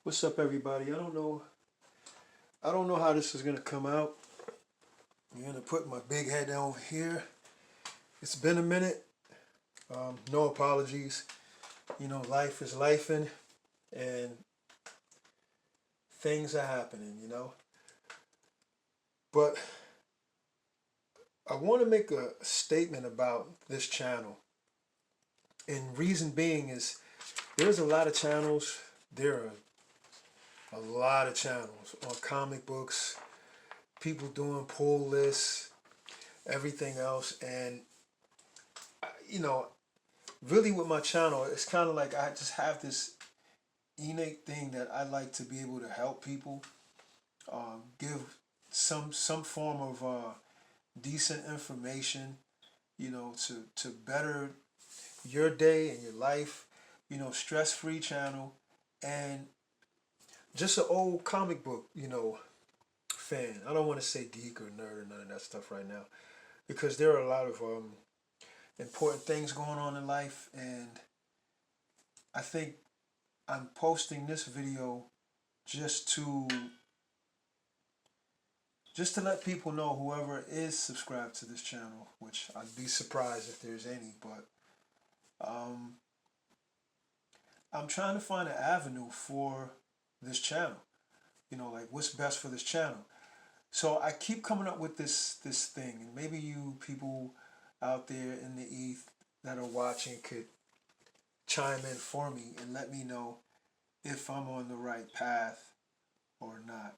What's up, everybody? I don't know how this is gonna come out. I'm gonna put my big head down over here. It's been a minute. No apologies. Life is lifing, and things are happening. But I want to make a statement about this channel, and reason being is there's a lot of channels. There are a lot of channels on comic books, people doing pull lists, everything else, and you know, really with my channel, it's kind of like I just have this innate thing that I like to be able to help people, give some form of decent information, to better your day and your life, stress free channel, and just an old comic book, fan. I don't want to say geek or nerd or none of that stuff right now, because there are a lot of important things going on in life, and I think I'm posting this video just to let people know, whoever is subscribed to this channel, which I'd be surprised if there's any, but um, I'm trying to find an avenue for this channel. Like what's best for this channel. So I keep coming up with this thing, and maybe you people out there in the ETH that are watching could chime in for me and let me know if I'm on the right path or not.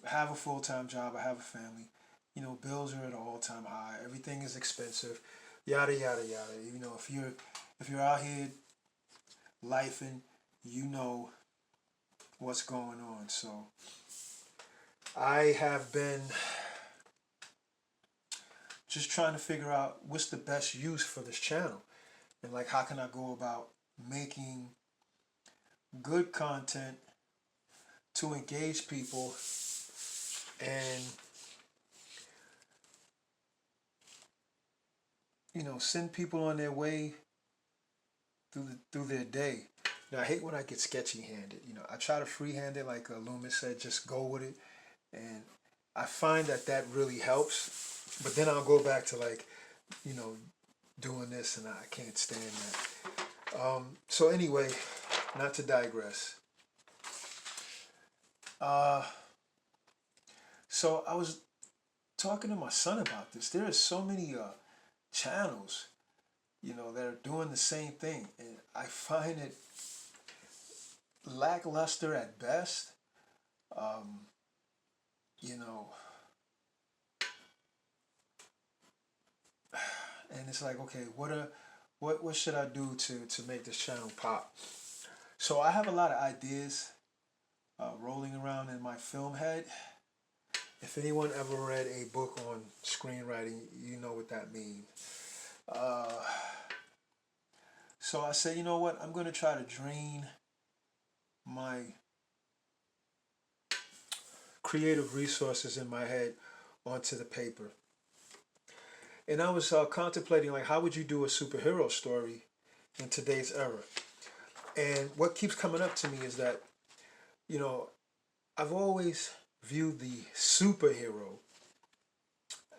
I have a full-time job, I have a family, bills are at an all-time high, everything is expensive, yada yada yada. If you're out here lifing, you know what's going on. So I have been just trying to figure out what's the best use for this channel, and like how can I go about making good content to engage people and send people on their way through their day. Now I hate when I get sketchy handed. I try to freehand it, like Loomis said, just go with it, and I find that really helps. But then I'll go back to like doing this, and I can't stand that. So anyway, not to digress. So I was talking to my son about this. There are so many channels, that are doing the same thing, and I find it lackluster at best. Um, you know, and it's like, okay, what should I do to make this channel pop? So I have a lot of ideas rolling around in my film head. If anyone ever read a book on screenwriting, you know what that means. Uh, so I said, you know what? I'm going to try to drain my creative resources in my head onto the paper. And I was contemplating, like, how would you do a superhero story in today's era? And what keeps coming up to me is that, I've always viewed the superhero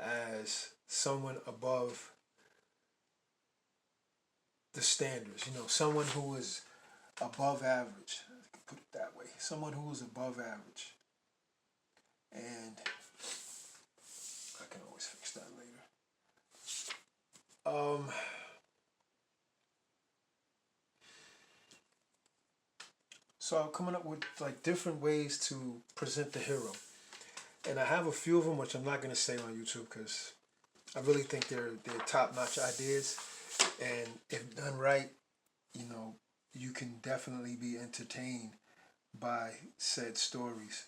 as someone above the standards, someone who is above average. I can put it that way. Someone who is above average. And I can always fix that later. So I'm coming up with like different ways to present the hero. And I have a few of them, which I'm not going to say on YouTube because I really think they're top-notch ideas. And if done right, you can definitely be entertained by said stories.